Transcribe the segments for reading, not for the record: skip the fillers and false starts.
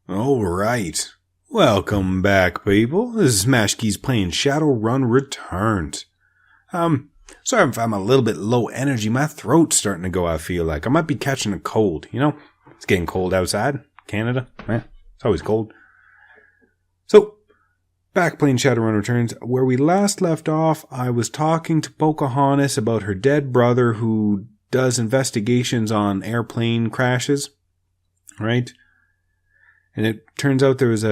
Alright. Welcome back, people. This is Smash Keys playing Shadowrun Returns. Sorry if I'm a little bit low energy. My throat's starting to go, I feel like. I might be catching a cold, you know? It's getting cold outside. Canada. It's always cold. So, back playing Shadowrun Returns. Where we last left off, I was talking to Pocahontas about her dead brother who does investigations on airplane crashes. Right? And it turns out there was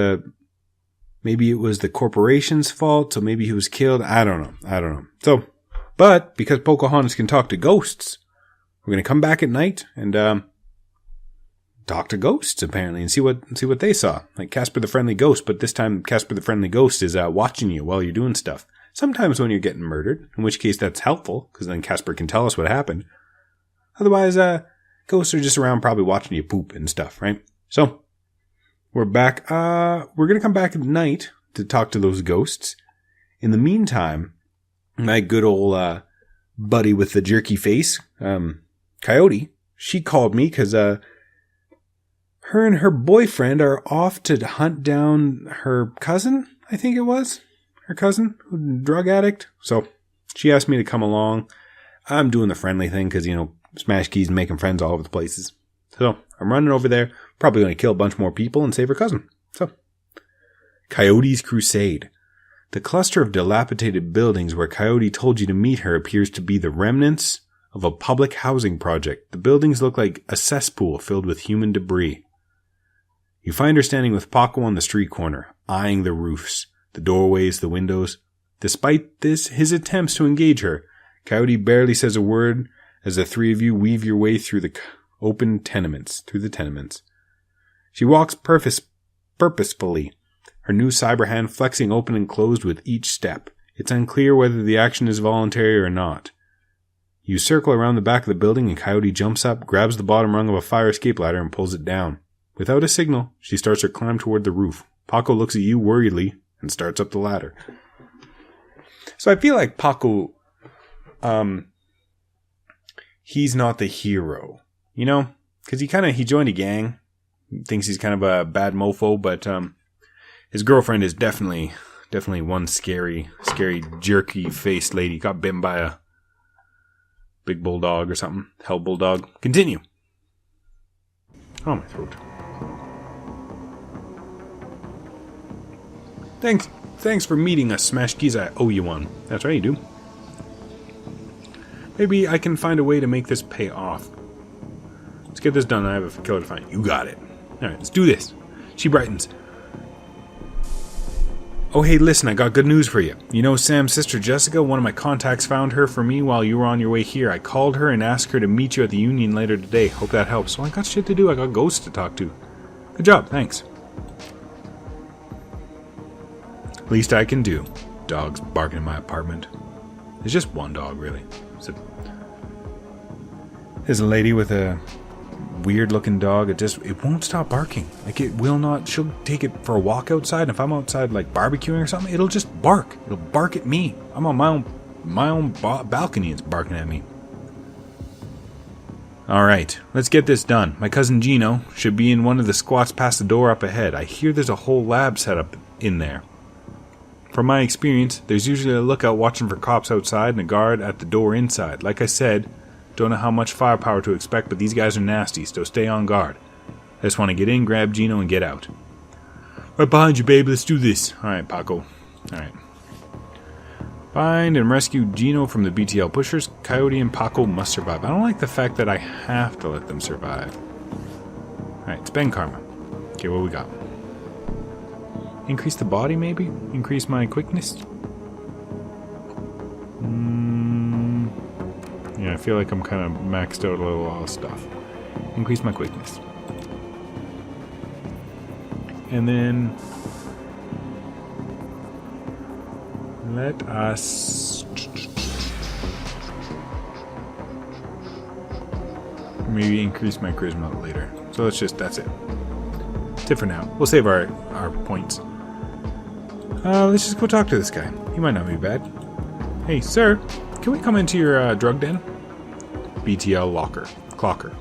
maybe it was the corporation's fault, so maybe he was killed. I don't know. So, but because Pocahontas can talk to ghosts, we're going to come back at night and talk to ghosts apparently and see what they saw. Like Casper the Friendly Ghost, but this time Casper the Friendly Ghost is watching you while you're doing stuff. Sometimes when you're getting murdered, in which case that's helpful because then Casper can tell us what happened. Otherwise, ghosts are just around probably watching you poop and stuff, right? So, we're back. We're going to come back at night to talk to those ghosts. In the meantime, my good old buddy with the jerky face, Coyote, she called me because her and her boyfriend are off to hunt down her cousin, I think it was. Her cousin, drug addict. So she asked me to come along. I'm doing the friendly thing because, Smash Keys and making friends all over the places. So I'm running over there. Probably going to kill a bunch more people and save her cousin. So, Coyote's Crusade. The cluster of dilapidated buildings where Coyote told you to meet her appears to be the remnants of a public housing project. The buildings look like a cesspool filled with human debris. You find her standing with Paco on the street corner, eyeing the roofs, the doorways, the windows. Despite his attempts to engage her, Coyote barely says a word as the three of you weave your way through the tenements. She walks purposefully, her new cyber hand flexing open and closed with each step. It's unclear whether the action is voluntary or not. You circle around the back of the building and Coyote jumps up, grabs the bottom rung of a fire escape ladder and pulls it down. Without a signal, she starts her climb toward the roof. Paco looks at you worriedly and starts up the ladder. So I feel like Paco, he's not the hero, because he joined a gang. Thinks he's kind of a bad mofo, but his girlfriend is definitely one scary, jerky-faced lady. Got bitten by a big bulldog or something. Hell bulldog. Continue. Oh, my throat. Thanks for meeting us, Smash Keys. I owe you one. That's right, you do. Maybe I can find a way to make this pay off. Let's get this done. I have a killer to find. You got it. Alright, let's do this. She brightens. Oh, hey, listen, I got good news for you. You know Sam's sister Jessica? One of my contacts found her for me while you were on your way here. I called her and asked her to meet you at the Union later today. Hope that helps. So I got shit to do. I got ghosts to talk to. Good job, thanks. Least I can do. Dogs barking in my apartment. There's just one dog, really. There's a lady with a weird looking dog. It won't stop barking. Like it will not. She'll take it for a walk outside, and if I'm outside like barbecuing or something, it'll just bark. It'll bark at me. I'm on my own balcony. It's barking at me. Alright, let's get this done. My cousin Gino should be in one of the squats past the door up ahead. I hear there's a whole lab set up in there. From my experience, there's usually a lookout watching for cops outside and a guard at the door inside. Like I said, don't know how much firepower to expect, but these guys are nasty, so stay on guard. I just want to get in, grab Gino, and get out. Right behind you, babe. Let's do this. Alright, Paco. Alright. Find and rescue Gino from the BTL pushers. Coyote and Paco must survive. I don't like the fact that I have to let them survive. Alright, spend karma. Okay, what we got? Increase the body, maybe? Increase my quickness? Yeah, I feel like I'm kind of maxed out a lot of stuff. Increase my quickness. And then let us maybe increase my charisma later. So that's it. That's it for now. We'll save our points. Let's just go talk to this guy. He might not be bad. Hey, sir. Can we come into your drug den? BTL Clocker.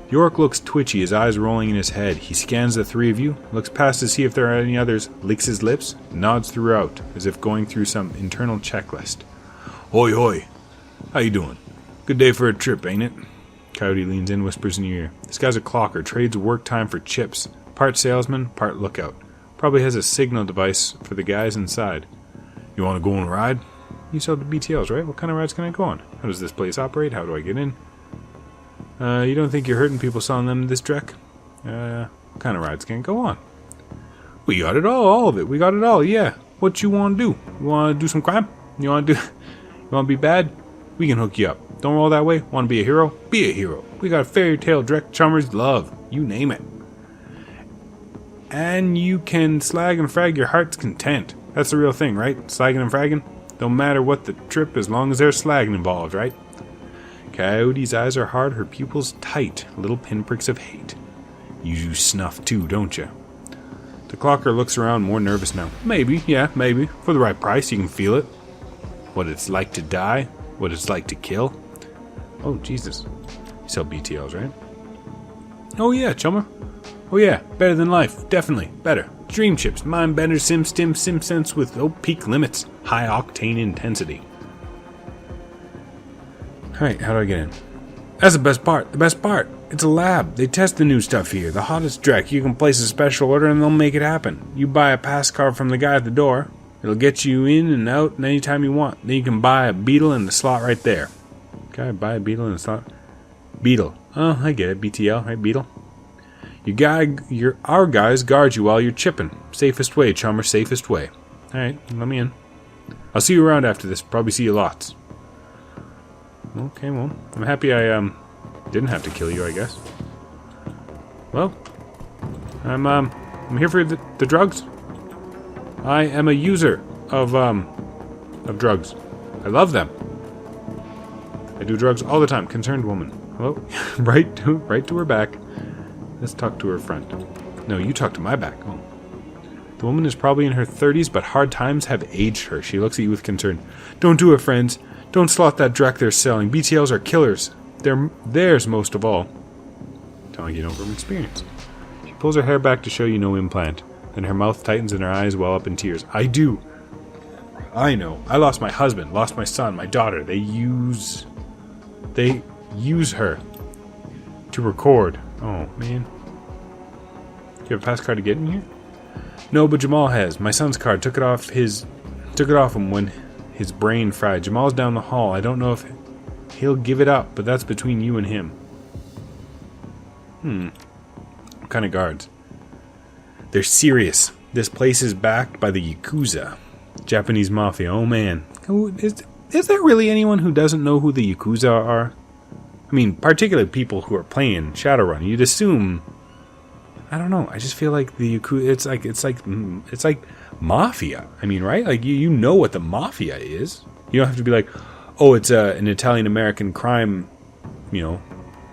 The orc looks twitchy, his eyes rolling in his head. He scans the three of you, looks past to see if there are any others, licks his lips, nods throughout, as if going through some internal checklist. Hoi hoi. How you doing? Good day for a trip, ain't it? Coyote leans in, whispers in your ear. This guy's a clocker, trades work time for chips. Part salesman, part lookout. Probably has a signal device for the guys inside. You want to go on a ride? You sell the BTLs, right? What kind of rides can I go on? How does this place operate? How do I get in? You don't think you're hurting people selling them this Drek? What kind of rides can I go on? We got it all of it. We got it all, yeah. What you want to do? You want to do some crime? You want to be bad? We can hook you up. Don't roll that way? Want to be a hero? Be a hero. We got fairy tale, Drek, chummers, love. You name it. And you can slag and frag your heart's content. That's the real thing, right? Slagging and fragging? Don't matter what the trip as long as there's slagging involved, right? Coyote's eyes are hard, her pupils tight, little pinpricks of hate. You snuff too, don't you? The clocker looks around, more nervous now. Maybe, yeah, maybe. For the right price, you can feel it. What it's like to die, what it's like to kill. Oh, Jesus. You sell BTLs, right? Oh yeah, chummer. Oh yeah, better than life, definitely, better. Dream chips, mind bender, sim sense with peak limits, high octane intensity. Alright, how do I get in? That's the best part. It's a lab. They test the new stuff here. The hottest Drek. You can place a special order and they'll make it happen. You buy a pass card from the guy at the door. It'll get you in and out anytime you want. Then you can buy a beetle in the slot right there. Okay, buy a beetle in the slot. Beetle. Oh, I get it. BTL, right? Beetle. Our guys guard you while you're chipping. Safest way, chummer. Safest way. Alright, let me in. I'll see you around after this. Probably see you lots. Okay, well, I'm happy I didn't have to kill you, I guess. Well, I'm here for the drugs. I am a user of drugs. I love them. I do drugs all the time. Concerned woman. Hello? right to her back. Let's talk to her friend. No, you talk to my back. Oh. The woman is probably in her 30s, but hard times have aged her. She looks at you with concern. Don't do it, friends. Don't slot that Drek they're selling. BTLs are killers. They're theirs most of all. Telling you know from experience. She pulls her hair back to show you no implant. Then her mouth tightens and her eyes well up in tears. I do. I know. I lost my husband, lost my son, my daughter. They use her to record. Oh, man. Do you have a pass card to get in here? No, but Jamal has. My son's card. Took it off him when his brain fried. Jamal's down the hall. I don't know if he'll give it up, but that's between you and him. What kind of guards? They're serious. This place is backed by the Yakuza. Japanese mafia. Oh man. Is there really anyone who doesn't know who the Yakuza are? I mean, particularly people who are playing Shadowrun. You'd assume... I don't know. I just feel like the Yakuza... It's like mafia. I mean, right? Like, you know what the mafia is. You don't have to be like, oh, it's an Italian-American crime,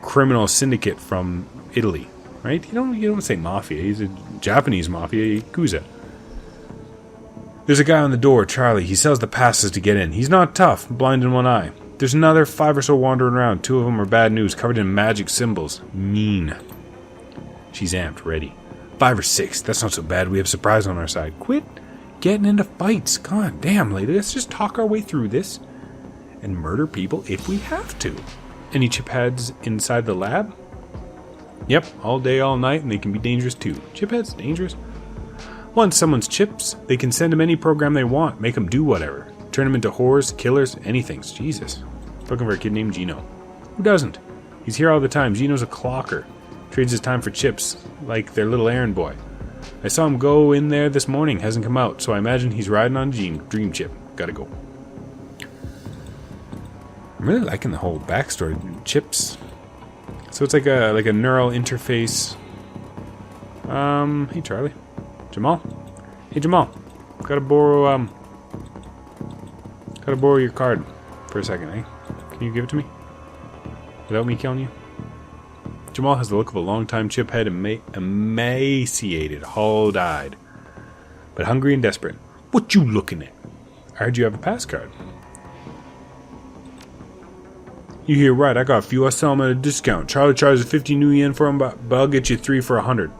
criminal syndicate from Italy. Right? You don't say mafia. He's a Japanese mafia, Yakuza. There's a guy on the door, Charlie. He sells the passes to get in. He's not tough, blind in one eye. There's another 5 or so wandering around. 2 of them are bad news, covered in magic symbols. Mean. She's amped, ready. 5 or 6. That's not so bad. We have surprise on our side. Quit getting into fights. God damn, lady. Let's just talk our way through this and murder people if we have to. Any chip heads inside the lab? Yep, all day, all night, and they can be dangerous too. Chip heads? Dangerous? Once someone's chips, they can send them any program they want, make them do whatever. Turn them into whores, killers, anything. Jesus. Looking for a kid named Gino. Who doesn't? He's here all the time. Gino's a clocker. Trades his time for chips, like their little errand boy. I saw him go in there this morning, hasn't come out, so I imagine he's riding on Dream Chip. Gotta go. I'm really liking the whole backstory. Chips. So it's like a neural interface. Hey Charlie. Jamal? Hey Jamal. Gotta borrow your card for a second, eh? Can you give it to me? Without me killing you? Jamal has the look of a long-time chip head, emaciated, hollow-eyed, but hungry and desperate. What you looking at? I heard you have a pass card. You hear right, I got a few. I sell them at a discount. Charlie charges 50 new yen for them, but I'll get you 3 for 100.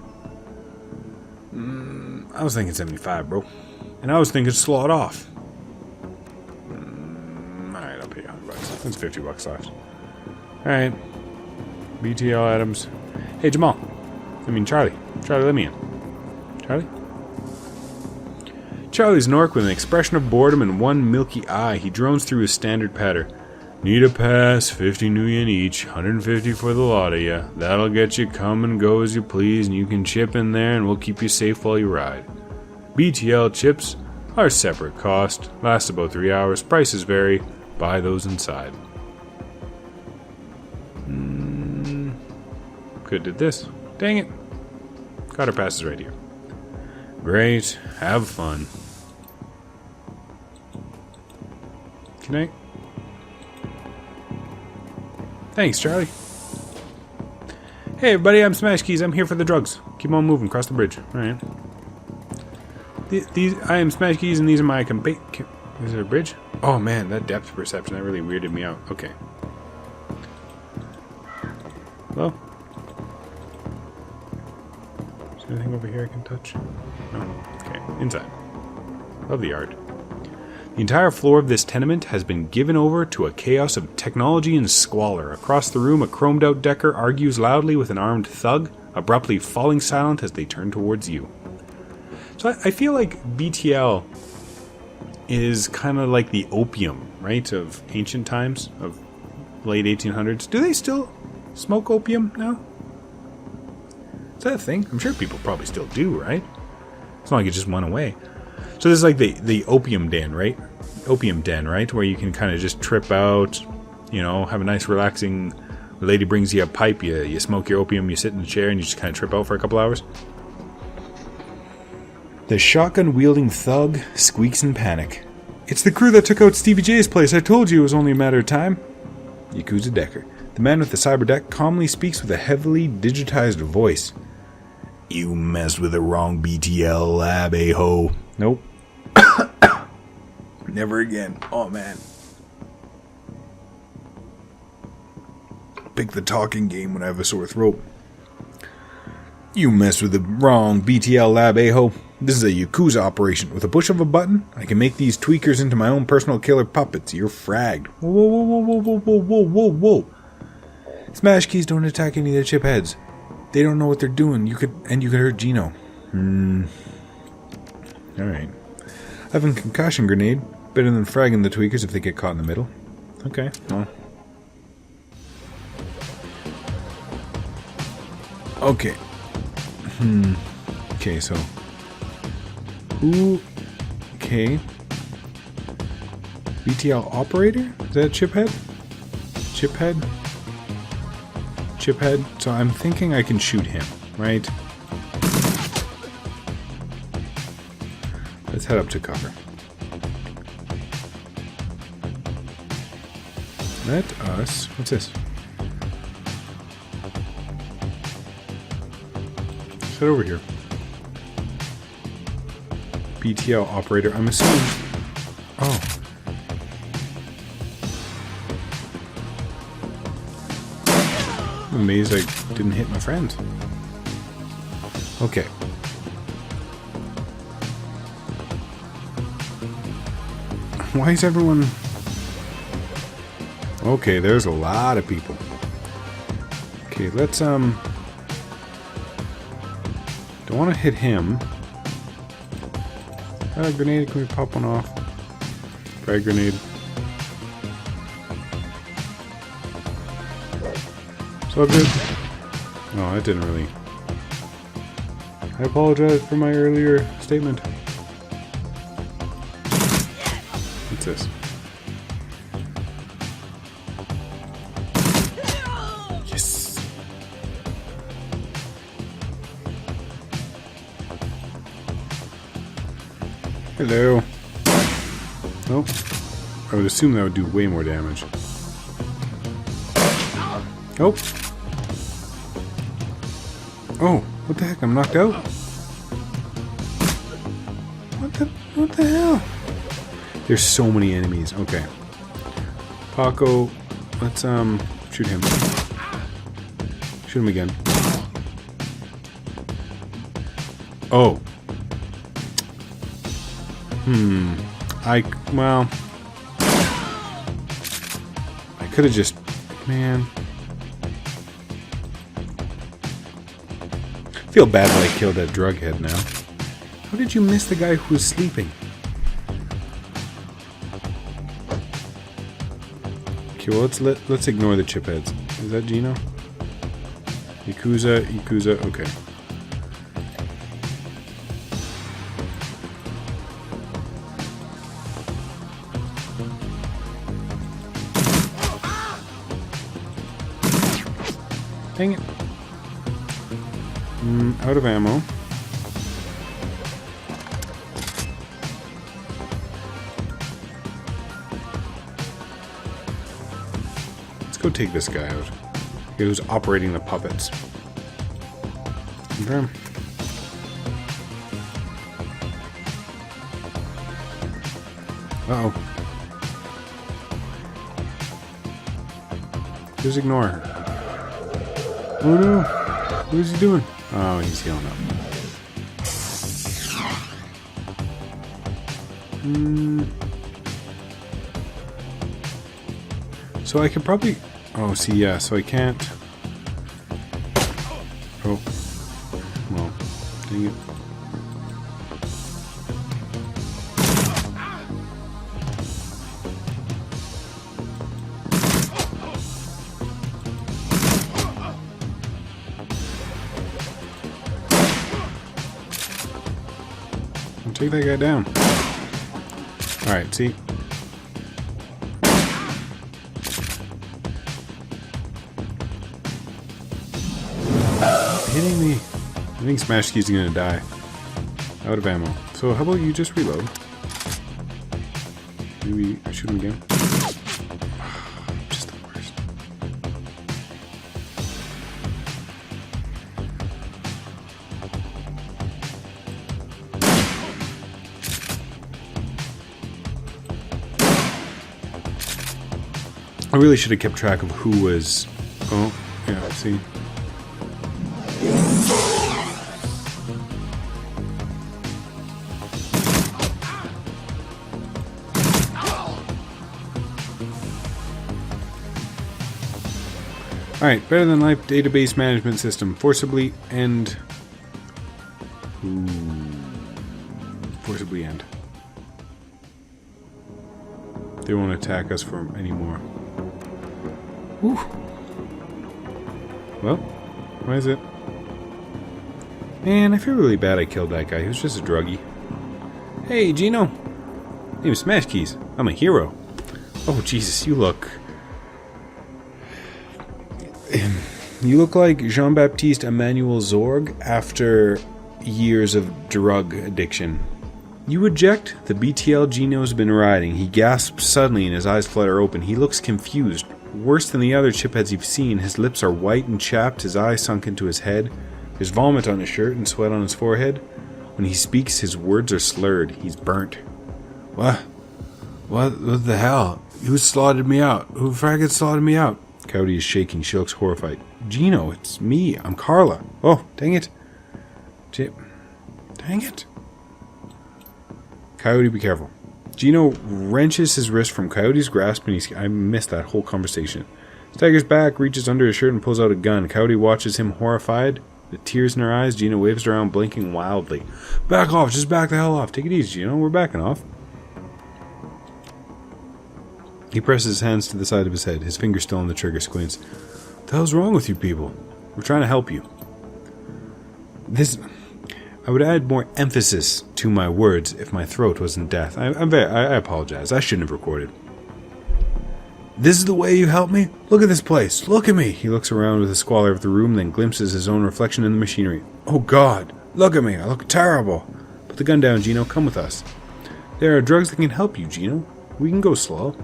I was thinking 75, bro. And I was thinking slow it off. Alright, I'll pay you $100. That's $50 left. Alright. BTL Adams. Hey, Jamal. Charlie. Charlie, let me in. Charlie? Charlie's an orc with an expression of boredom and one milky eye. He drones through his standard patter. Need a pass, 50 new yen each, 150 for the lot of ya. That'll get you come and go as you please, and you can chip in there and we'll keep you safe while you ride. BTL chips are separate cost, last about 3 hours, prices vary, buy those inside. Could've did this. Dang it. Got our passes right here. Great, have fun. Good night. Thanks, Charlie. Hey, everybody, I'm Smash Keys. I'm here for the drugs. Keep on moving. Cross the bridge. Alright. I am Smash Keys, and these are my Is there a bridge? Oh, man, that depth perception, that really weirded me out. Okay. Hello? Is there anything over here I can touch? No. Okay. Inside. Love the art. The entire floor of this tenement has been given over to a chaos of technology and squalor. Across the room, a chromed-out decker argues loudly with an armed thug, abruptly falling silent as they turn towards you. So I feel like BTL is kind of like the opium, right, of ancient times, of late 1800s. Do they still smoke opium now? Is that a thing? I'm sure people probably still do, right? It's not like it just went away. So this is like the opium den, right? Opium den, right? Where you can kind of just trip out, you know, have a nice relaxing... The lady brings you a pipe, you smoke your opium, you sit in the chair, and you just kind of trip out for a couple hours. The shotgun-wielding thug squeaks in panic. It's the crew that took out Stevie J's place. I told you it was only a matter of time. Yakuza Decker. The man with the cyber deck calmly speaks with a heavily digitized voice. You messed with the wrong BTL lab, a-ho. Nope. Never again. Oh, man. Pick the talking game when I have a sore throat. You messed with the wrong BTL lab, a-ho. This is a Yakuza operation. With a push of a button, I can make these tweakers into my own personal killer puppets. You're fragged. Whoa, whoa, whoa, whoa, whoa, whoa, whoa, whoa, whoa. Smash Keys don't attack any of the chip heads. They don't know what they're doing. You could hurt Gino. Alright. I have a concussion grenade. Better than fragging the tweakers if they get caught in the middle. Okay, well. Okay. Okay, so. Okay. BTL operator? Is that Chiphead? Chiphead? Chiphead? So I'm thinking I can shoot him, right? Let's head up to cover. Let us... What's this? Let's head over here. BTL operator, I'm assuming... Oh. I'm amazed I didn't hit my friend. Okay. Why is everyone... Okay, there's a lot of people. Okay, let's, Don't want to hit him. Grenade, can we pop one off? Frag grenade. So good. No, that didn't really... I apologize for my earlier statement. What's this? Yes! Hello. Nope. I would assume that would do way more damage. Oh! Oh, what the heck? I'm knocked out? What the hell? There's so many enemies. Okay. Paco, Let's shoot him. Shoot him again. Oh. Well, I could have just, man. I feel bad that I killed that drughead now. How did you miss the guy who was sleeping? Okay, well let's ignore the chip heads. Is that Gino? Yakuza, okay. Dang it. Out of ammo. Let's go take this guy out. He was operating the puppets. Okay. Uh-oh. Just ignore her. Oh no! What is he doing? Oh, he's healing up. So I could probably... Oh, see, yeah, so I can't... Oh. Well, dang it. Take that guy down. Alright, see? Hitting me. I think Smash Key's gonna die. Out of ammo. So how about you just reload? Maybe shoot him again? Just the worst. I really should have kept track of who was... Oh, yeah, see. Alright, better than life database management system. Forcibly end. Forcibly end. They won't attack us for anymore. Whew. Well, why is it? Man, I feel really bad I killed that guy. He was just a druggie. Hey, Gino. Name is Smash Keys. I'm a hero. Oh, Jesus, you look... You look like Jean-Baptiste Emmanuel Zorg after years of drug addiction. You eject? The BTL Gino's been riding. He gasps suddenly and his eyes flutter open. He looks confused. Worse than the other chipheads you've seen. His lips are white and chapped, his eyes sunk into his head. There's vomit on his shirt and sweat on his forehead. When he speaks, his words are slurred. He's burnt. What? What the hell? Who slaughtered me out? Who fragged slaughtered me out? Coyote is shaking. She looks horrified. Gino, it's me. I'm Carla. Oh, dang it. Dang it. Coyote, be careful. Gino wrenches his wrist from Coyote's grasp and I missed that whole conversation. Staggers back, reaches under his shirt and pulls out a gun. Coyote watches him horrified. The tears in her eyes. Gino waves around, blinking wildly. Back off. Just back the hell off. Take it easy, Gino. We're backing off. He presses his hands to the side of his head, his finger still on the trigger, squints. What the hell's wrong with you people? We're trying to help you. I would add more emphasis to my words if my throat wasn't deaf. I apologize. I shouldn't have recorded. This is the way you help me? Look at this place. Look at me. He looks around with the squalor of the room, then glimpses his own reflection in the machinery. Oh God, look at me. I look terrible. Put the gun down, Gino. Come with us. There are drugs that can help you, Gino. We can go slow.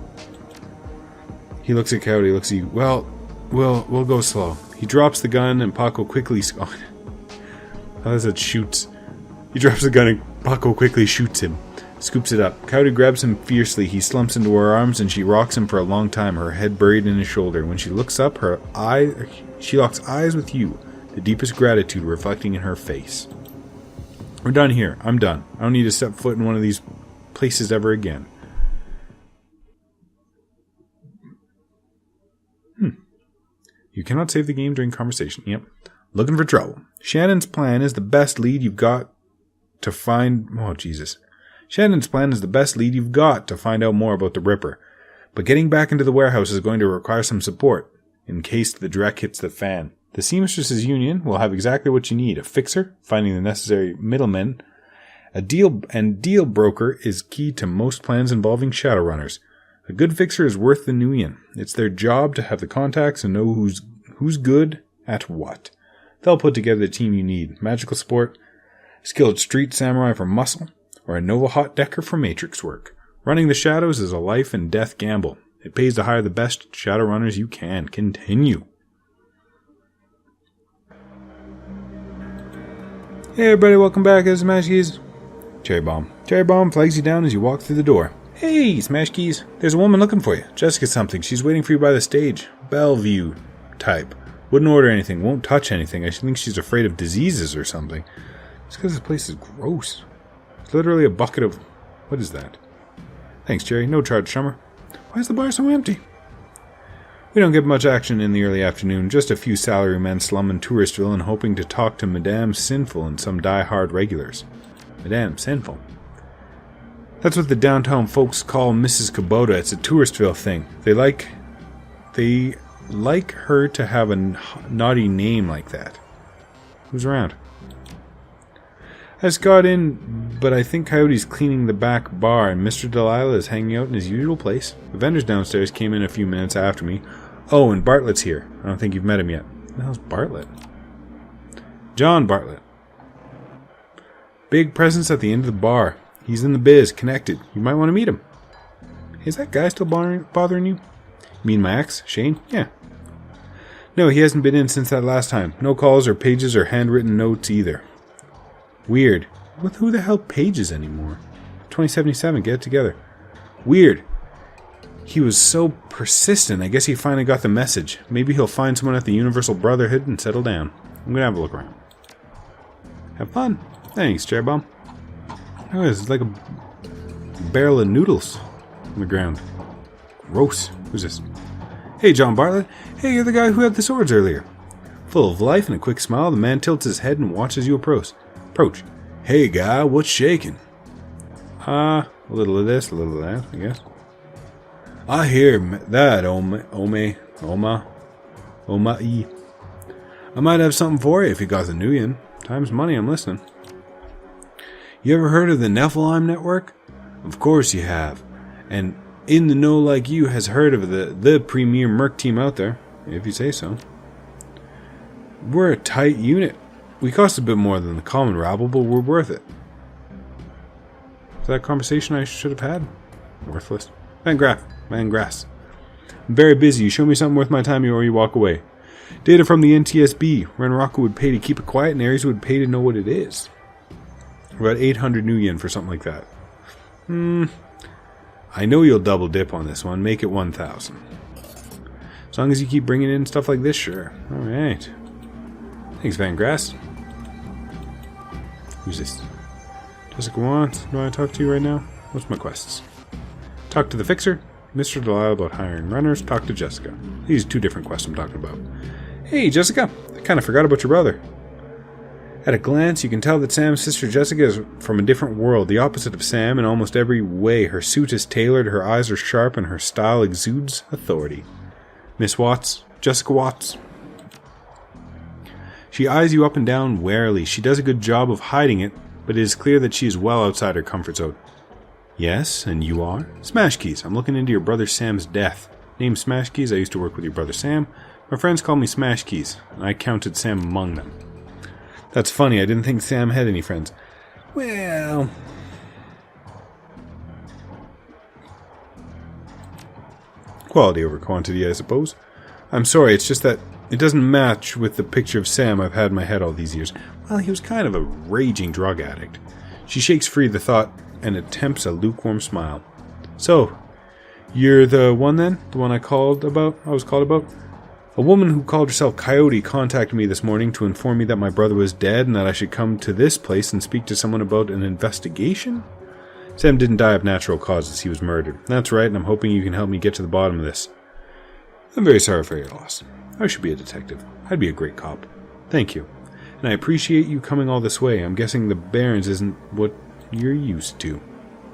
He looks at Coyote, looks at you. Well, we'll go slow. He drops the gun and Paco quickly... How does it shoots? He drops the gun and Paco quickly shoots him. Scoops it up. Coyote grabs him fiercely. He slumps into her arms and she rocks him for a long time, her head buried in his shoulder. When she looks up, she locks eyes with you, the deepest gratitude reflecting in her face. We're done here. I'm done. I don't need to step foot in one of these places ever again. You cannot save the game during conversation. Yep. Looking for trouble. Shannon's plan is the best lead you've got to find... Oh, Jesus. Shannon's plan is the best lead you've got to find out more about the Ripper. But getting back into the warehouse is going to require some support, in case the dreck hits the fan. The Seamstresses Union will have exactly what you need. A fixer, finding the necessary middlemen. A deal broker is key to most plans involving Shadowrunners. A good fixer is worth the Nuyen. It's their job to have the contacts and know who's good at what. They'll put together the team you need. Magical support, skilled street samurai for muscle, or a Nova Hot Decker for matrix work. Running the Shadows is a life and death gamble. It pays to hire the best Shadowrunners you can. Continue. Hey everybody, welcome back. This is Smash Keys. Cherry Bomb. Cherry Bomb flags you down as you walk through the door. Hey, Smash Keys. There's a woman looking for you. Jessica something. She's waiting for you by the stage. Bellevue type. Wouldn't order anything. Won't touch anything. I think she's afraid of diseases or something. It's because this place is gross. It's literally a bucket of... What is that? Thanks, Jerry. No charge, Summer. Why is the bar so empty? We don't get much action in the early afternoon. Just a few salarymen slumming Touristville and hoping to talk to Madame Sinful and some die-hard regulars. Madame Sinful. That's what the downtown folks call Mrs. Kubota. It's a Touristville thing. They like her to have a naughty name like that. Who's around? I just got in, but I think Coyote's cleaning the back bar and Mr. Delilah is hanging out in his usual place. The vendors downstairs came in a few minutes after me. Oh, and Bartlett's here. I don't think you've met him yet. Who the hell's Bartlett? John Bartlett. Big presence at the end of the bar. He's in the biz, connected. You might want to meet him. Is that guy still bothering you? You mean my ex, Shane? Yeah. No, he hasn't been in since that last time. No calls or pages or handwritten notes either. Weird. Who the hell pages anymore? 2077, get it together. Weird. He was so persistent, I guess he finally got the message. Maybe he'll find someone at the Universal Brotherhood and settle down. I'm gonna have a look around. Have fun. Thanks, Cherry Bomb. Oh, it's like a barrel of noodles on the ground. Gross. Who's this? Hey, John Bartlett. Hey, you're the guy who had the swords earlier. Full of life and a quick smile, the man tilts his head and watches you approach. Hey, guy, what's shaking? A little of this, a little of that, I guess. I hear that, Oma-i. I might have something for you if you got the Nuyen. Time's money, I'm listening. You ever heard of the Nephilim Network? Of course you have. And in the know like you has heard of the premier merc team out there, if you say so. We're a tight unit. We cost a bit more than the common rabble, but we're worth it. Is that a conversation I should have had? Worthless. Van Grass. I'm very busy. You show me something worth my time or you walk away. Data from the NTSB. Renraku would pay to keep it quiet and Ares would pay to know what it is. About 800 new yen for something like that. I know you'll double dip on this one. Make it 1,000. As long as you keep bringing in stuff like this, sure. Alright. Thanks, Van Grass. Who's this? Jessica wants. Do I want to talk to you right now? What's my quests? Talk to the fixer. Mr. Delisle about hiring runners. Talk to Jessica. These are two different quests I'm talking about. Hey, Jessica. I kind of forgot about your brother. At a glance, you can tell that Sam's sister Jessica is from a different world, the opposite of Sam in almost every way. Her suit is tailored, her eyes are sharp, and her style exudes authority. Miss Watts. Jessica Watts. She eyes you up and down warily. She does a good job of hiding it, but it is clear that she is well outside her comfort zone. Yes, and you are? Smash Keys. I'm looking into your brother Sam's death. Name Smash Keys. I used to work with your brother Sam. My friends call me Smash Keys, and I counted Sam among them. That's funny. I didn't think Sam had any friends. Well... quality over quantity, I suppose. I'm sorry, it's just that it doesn't match with the picture of Sam I've had in my head all these years. Well, he was kind of a raging drug addict. She shakes free the thought, and attempts a lukewarm smile. So, you're the one then? The one I was called about? A woman who called herself Coyote contacted me this morning to inform me that my brother was dead and that I should come to this place and speak to someone about an investigation? Sam didn't die of natural causes. He was murdered. That's right, and I'm hoping you can help me get to the bottom of this. I'm very sorry for your loss. I should be a detective. I'd be a great cop. Thank you. And I appreciate you coming all this way. I'm guessing the Barrens isn't what you're used to.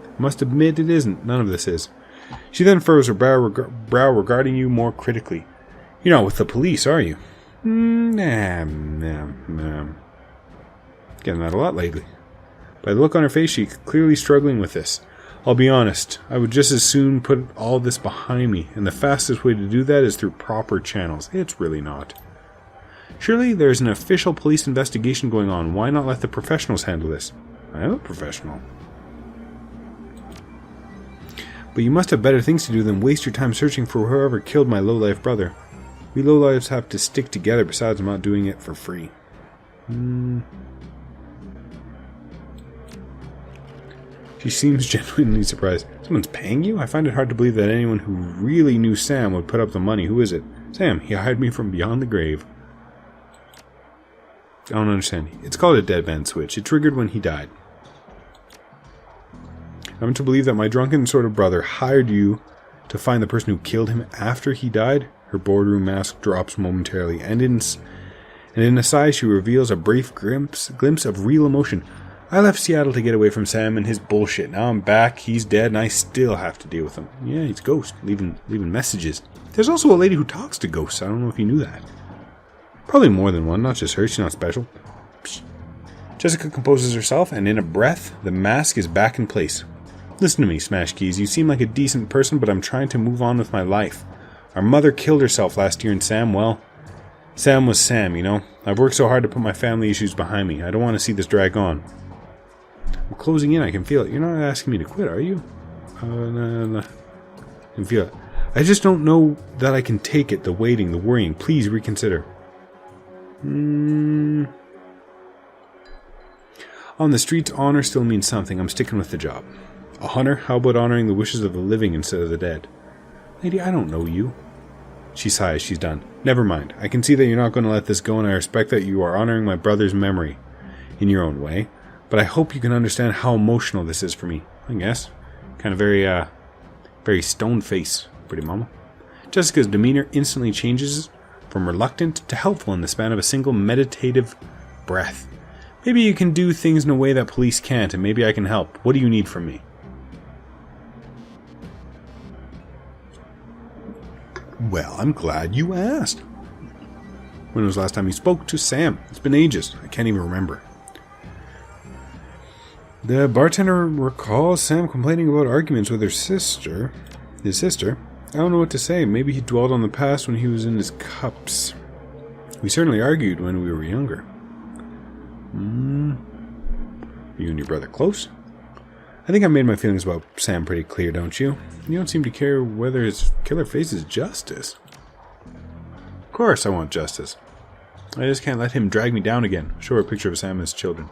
I must admit it isn't. None of this is. She then furrows her brow regarding you more critically. You're not with the police, are you? Nah. Getting that a lot lately. By the look on her face, she's clearly struggling with this. I'll be honest, I would just as soon put all this behind me, and the fastest way to do that is through proper channels. It's really not. Surely there's an official police investigation going on. Why not let the professionals handle this? I am a professional. But you must have better things to do than waste your time searching for whoever killed my lowlife brother. We lowlifes have to stick together. Besides, I'm not doing it for free. She seems genuinely surprised. Someone's paying you? I find it hard to believe that anyone who really knew Sam would put up the money. Who is it? Sam. He hired me from beyond the grave. I don't understand. It's called a dead man switch. It triggered when he died. I'm to believe that my drunken sort of brother hired you to find the person who killed him after he died? Her boardroom mask drops momentarily, and in a sigh she reveals a brief glimpse of real emotion. I left Seattle to get away from Sam and his bullshit. Now I'm back, he's dead, and I still have to deal with him. Yeah, he's a ghost, leaving messages. There's also a lady who talks to ghosts. I don't know if you knew that. Probably more than one, not just her. She's not special. Psst. Jessica composes herself, and in a breath, the mask is back in place. Listen to me, Smash Keys. You seem like a decent person, but I'm trying to move on with my life. Our mother killed herself last year, and Sam was Sam, you know? I've worked so hard to put my family issues behind me. I don't want to see this drag on. I'm closing in. I can feel it. You're not asking me to quit, are you? No. I can feel it. I just don't know that I can take it. The waiting, the worrying. Please reconsider. On the streets, honor still means something. I'm sticking with the job. A hunter? How about honoring the wishes of the living instead of the dead? Lady, I don't know you. She sighs. She's done. Never mind. I can see that you're not going to let this go, and I respect that you are honoring my brother's memory in your own way. But I hope you can understand how emotional this is for me. I guess. Kind of very stone face, pretty mama. Jessica's demeanor instantly changes from reluctant to helpful in the span of a single meditative breath. Maybe you can do things in a way that police can't, and maybe I can help. What do you need from me? Well, I'm glad you asked. When was the last time you spoke to Sam? It's been ages. I can't even remember. The bartender recalls Sam complaining about arguments with his sister. I don't know what to say. Maybe he dwelled on the past when he was in his cups. We certainly argued when we were younger. You and your brother close? I think I made my feelings about Sam pretty clear, don't you? You don't seem to care whether his killer faces justice. Of course I want justice. I just can't let him drag me down again. Show her a picture of Sam and his children.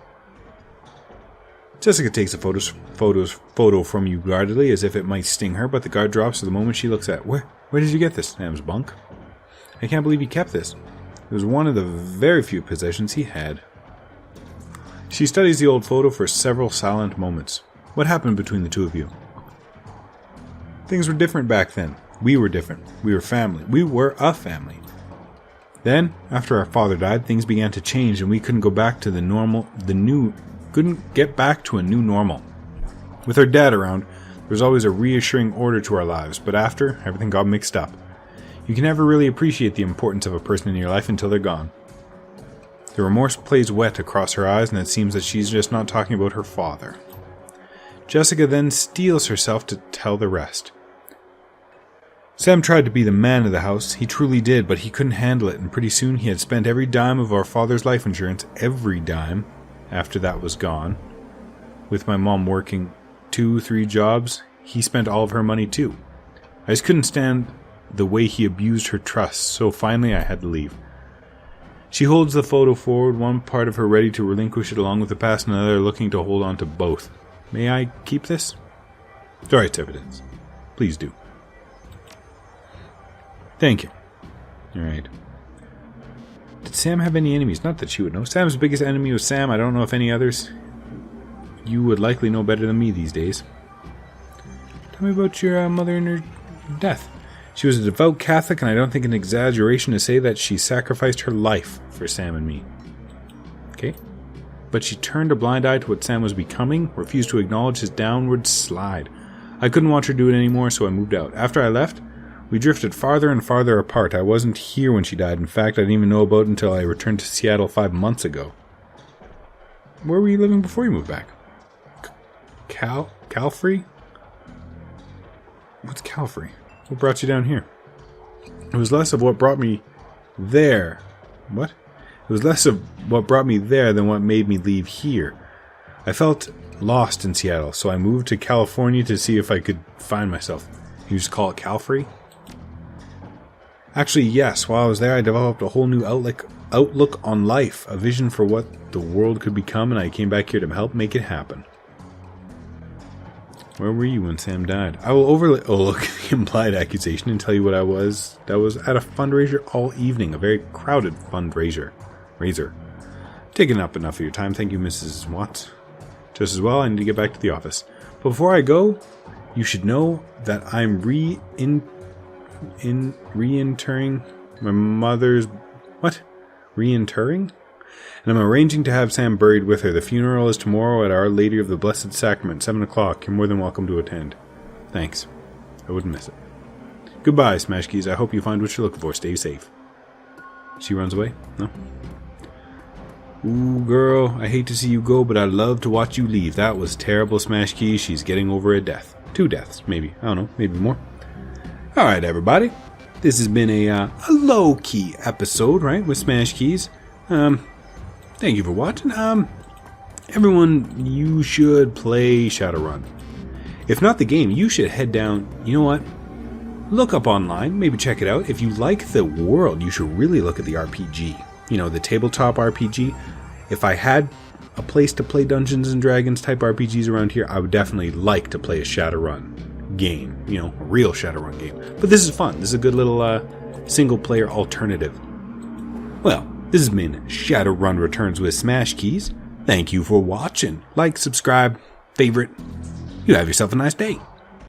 Jessica takes a photo from you guardedly, as if it might sting her, but the guard drops the moment she looks at it. Where did you get this? Sam's bunk. I can't believe he kept this. It was one of the very few possessions he had. She studies the old photo for several silent moments. What happened between the two of you? Things were different back then. We were different. We were family. We were a family. Then, after our father died, things began to change, and we couldn't go back to couldn't get back to a new normal. With our dad around, there was always a reassuring order to our lives, but after, everything got mixed up. You can never really appreciate the importance of a person in your life until they're gone. The remorse plays wet across her eyes, and it seems that she's just not talking about her father. Jessica then steels herself to tell the rest. Sam tried to be the man of the house. He truly did, but he couldn't handle it, and pretty soon he had spent every dime of our father's life insurance, every dime, after that was gone. With my mom working 2-3 jobs, he spent all of her money too. I just couldn't stand the way he abused her trust, so finally I had to leave. She holds the photo forward, one part of her ready to relinquish it along with the past, and another looking to hold on to both. May I keep this? Sorry, it's evidence. Please do. Thank you. Alright. Did Sam have any enemies? Not that she would know. Sam's biggest enemy was Sam. I don't know if any others. You would likely know better than me these days. Tell me about your mother and her death. She was a devout Catholic, and I don't think an exaggeration to say that she sacrificed her life for Sam and me. Okay? But she turned a blind eye to what Sam was becoming, refused to acknowledge his downward slide. I couldn't watch her do it anymore, so I moved out. After I left, we drifted farther and farther apart. I wasn't here when she died. In fact, I didn't even know about it until I returned to Seattle 5 months ago. Where were you living before you moved back? Calfrey? What's Calfrey? What brought you down here? It was less of what brought me there. What? It was less of what brought me there than what made me leave here. I felt lost in Seattle, so I moved to California to see if I could find myself. You just call it Calfrey? Actually, yes. While I was there, I developed a whole new outlook on life, a vision for what the world could become, and I came back here to help make it happen. Where were you when Sam died? I will overlook the implied accusation and tell you what I was. That was at a fundraiser all evening, a very crowded fundraiser. Taking up enough of your time, thank you, Mrs. Watts. Just as well, I need to get back to the office. But before I go, you should know that I'm reinterring my mother's... What? Reinterring? And I'm arranging to have Sam buried with her. The funeral is tomorrow at Our Lady of the Blessed Sacrament, 7 o'clock. You're more than welcome to attend. Thanks. I wouldn't miss it. Goodbye, Smash Keys. I hope you find what you're looking for. Stay safe. She runs away? No? Ooh, girl, I hate to see you go, but I'd love to watch you leave. That was terrible, Smash Keys. She's getting over a death. 2 deaths, maybe. I don't know. Maybe more. Alright, everybody. This has been a low-key episode, right, with Smash Keys. Thank you for watching. Everyone, you should play Shadowrun. If not the game, you should head down, you know what? Look up online, maybe check it out. If you like the world, you should really look at the RPG. You know, the tabletop RPG. If I had a place to play Dungeons and Dragons type RPGs around here, I would definitely like to play a Shadowrun game. You know, a real Shadowrun game. But this is fun. This is a good little single-player alternative. Well, this has been Shadowrun Returns with Smash Keys. Thank you for watching. Like, subscribe, favorite. You have yourself a nice day.